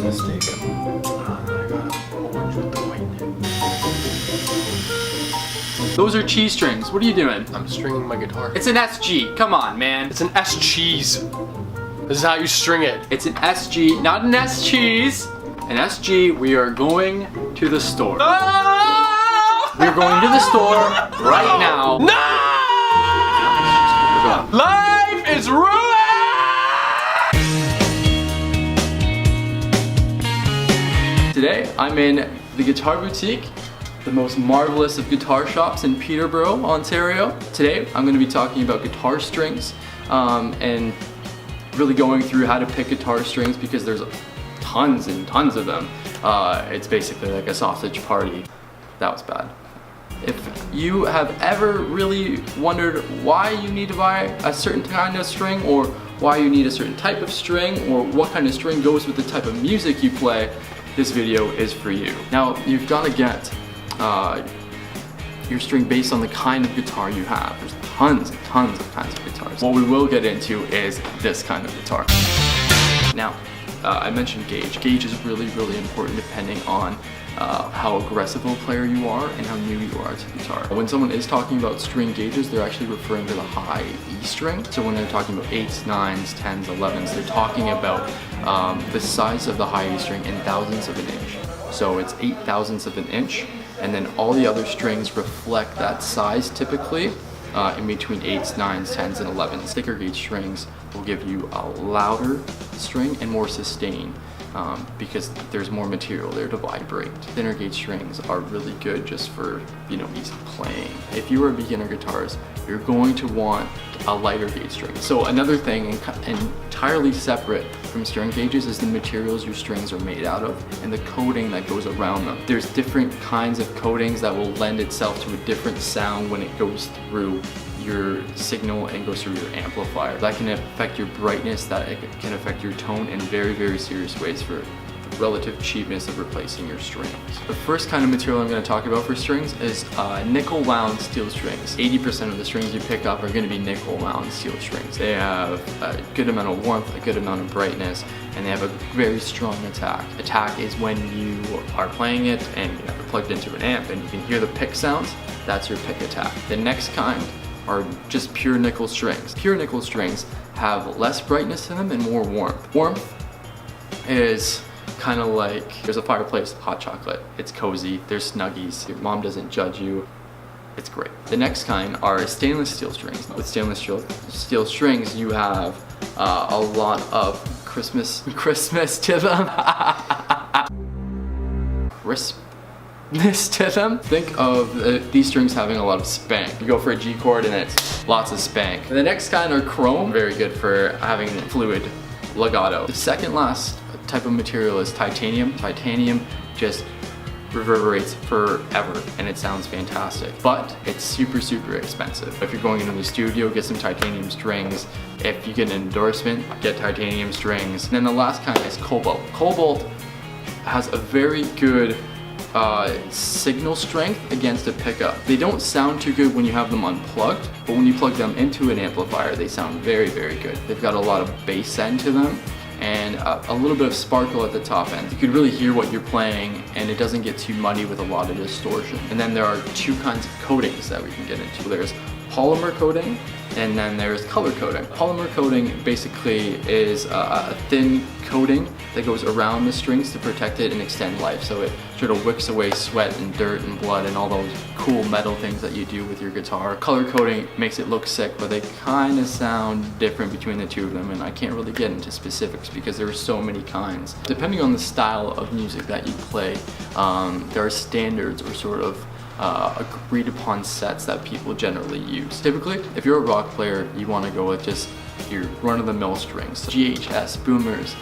mistake. Oh, I got orange with the white. Those are cheese strings. What are you doing? I'm stringing my guitar. It's an SG. Come on, man. It's an S cheese. This is how you string it. It's an SG, not an S cheese. An SG. We are going to the store. Oh! We're going to the store right now. No! Life is ruined! Today, I'm in the Guitar Boutique, the most marvelous of guitar shops in Peterborough, Ontario. Today, I'm going to be talking about guitar strings and really going through how to pick guitar strings because there's tons and tons of them. It's basically like a sausage party. That was bad. If you have ever really wondered why you need to buy a certain kind of string or why you need a certain type of string or what kind of string goes with the type of music you play, this video is for you. Now, you've got to get your string based on the kind of guitar you have. There's tons and tons of kinds of guitars. What we will get into is this kind of guitar. Now, I mentioned gauge. Gauge is really, really important depending on how aggressive a player you are and how new you are to guitar. When someone is talking about string gauges, they're actually referring to the high E string. So when they're talking about 8s, 9s, 10s, 11s, they're talking about the size of the high E string in thousandths of an inch. So it's 8 thousandths of an inch, and then all the other strings reflect that size typically in between 8s, 9s, 10s, and 11s. Thicker gauge strings will give you a louder string and more sustain. Because there's more material there to vibrate. Thinner gauge strings are really good just for, easy playing. If you are a beginner guitarist, you're going to want a lighter gauge string. So another thing entirely separate from string gauges is the materials your strings are made out of and the coating that goes around them. There's different kinds of coatings that will lend itself to a different sound when it goes through your signal and goes through your amplifier. That can affect your brightness, that can affect your tone in very, very serious ways for the relative cheapness of replacing your strings. The first kind of material I'm going to talk about for strings is nickel wound steel strings. 80% of the strings you pick up are going to be nickel wound steel strings. They have a good amount of warmth, a good amount of brightness, and they have a very strong attack. Attack is when you are playing it and you have it plugged into an amp and you can hear the pick sounds. That's your pick attack. The next kind are just pure nickel strings. Pure nickel strings have less brightness in them and more warmth. Warmth is kind of like, there's a fireplace, hot chocolate. It's cozy, there's snuggies, your mom doesn't judge you. It's great. The next kind are stainless steel strings. With stainless steel strings, you have a lot of Christmas to them. To them. Think of these strings having a lot of spank. You go for a G chord and it's lots of spank. The next kind are chrome, very good for having fluid legato. The second last type of material is titanium. Titanium just reverberates forever and it sounds fantastic, but it's super, super expensive. If you're going into the studio, get some titanium strings. If you get an endorsement, get titanium strings. And then the last kind is cobalt. Cobalt has a very good signal strength against a pickup. They don't sound too good when you have them unplugged, but when you plug them into an amplifier, they sound very, very good. They've got a lot of bass end to them and a little bit of sparkle at the top end. You can really hear what you're playing and it doesn't get too muddy with a lot of distortion. And then there are two kinds of coatings that we can get into. There's polymer coating and then there's color coating. Polymer coating basically is a thin coating that goes around the strings to protect it and extend life. So it sort of wicks away sweat and dirt and blood and all those cool metal things that you do with your guitar. Color coating makes it look sick, but they kind of sound different between the two of them, and I can't really get into specifics because there are so many kinds. Depending on the style of music that you play, there are standards or sort of agreed upon sets that people generally use. Typically, if you're a rock player, you want to go with just your run-of-the-mill strings. GHS, boomers,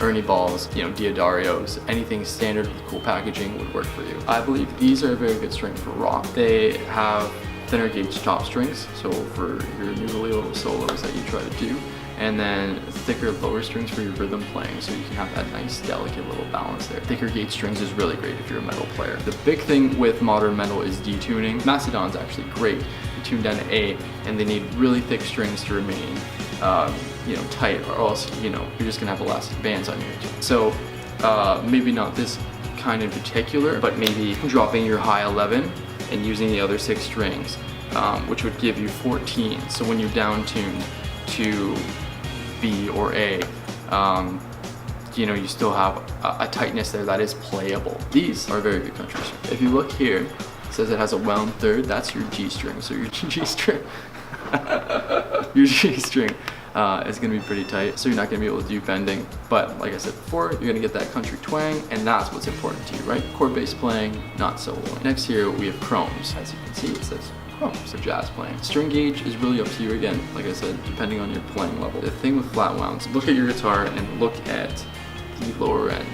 Ernie balls, Diodarios, anything standard with cool packaging would work for you. I believe these are a very good string for rock. They have thinner gauge top strings, so for your noodly little solos that you try to do, and then thicker lower strings for your rhythm playing, so you can have that nice delicate little balance there. Thicker gauge strings is really great if you're a metal player. The big thing with modern metal is detuning. Macedon's actually great. You tune down to A, and they need really thick strings to remain tight, or else you're just gonna have elastic bands on your tune. So maybe not this kind in particular, but maybe dropping your high 11 and using the other 6 strings, which would give you 14. So when you down tune to B or A, you know, you still have a tightness there that is playable. These are very good country strings. If you look here, it says it has a wound third. That's your G string. So your G string, your G string is gonna be pretty tight. So you're not gonna be able to do bending. But like I said before, you're gonna get that country twang, and that's what's important to you, right? Chord bass playing, not soloing. Next here we have chromes. As you can see, it says chromes, so jazz playing. String gauge is really up to you again. Like I said, depending on your playing level. The thing with flat wounds, look at your guitar and look at the lower end.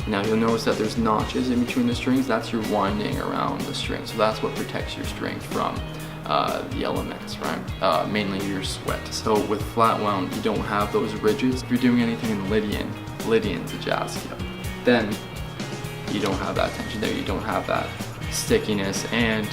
Now you'll notice that there's notches in between the strings. That's your winding around the string. So that's what protects your string from the elements, right? Mainly your sweat. So with flat wound, you don't have those ridges. If you're doing anything in Lydian's a jazz scale, then you don't have that tension there. You don't have that stickiness, and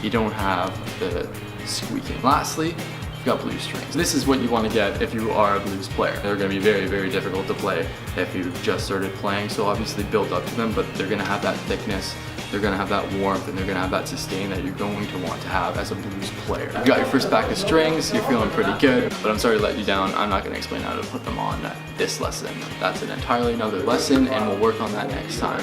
you don't have the squeaking. Lastly, you've got blues strings. This is what you want to get if you are a blues player. They're going to be very, very difficult to play if you've just started playing. So obviously build up to them, but they're going to have that thickness, they're going to have that warmth, and they're going to have that sustain that you're going to want to have as a blues player. You got your first pack of strings, you're feeling pretty good, but I'm sorry to let you down. I'm not going to explain how to put them on this lesson. That's an entirely another lesson, and we'll work on that next time.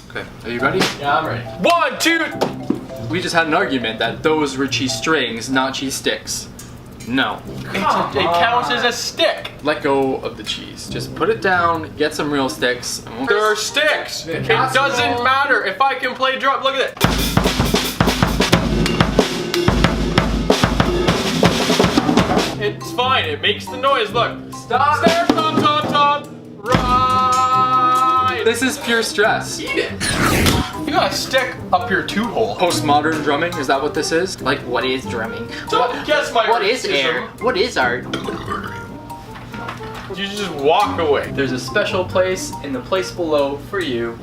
Okay, are you ready? Yeah, I'm ready. 1, 2. We just had an argument that those were cheese strings, not cheese sticks. No. It counts as a stick. Let go of the cheese. Just put it down, get some real sticks. And There are sticks. It doesn't matter if I can play drum. Look at it. It's fine. It makes the noise. Look. Stop. Stare, tom, tom, tom. Right. This is pure stress. Eat it. You got a stick up your two hole. Postmodern drumming, is that what this is? Like, what is drumming? Don't guess my What is racism. air? What is art? You just walk away. There's a special place in the place below for you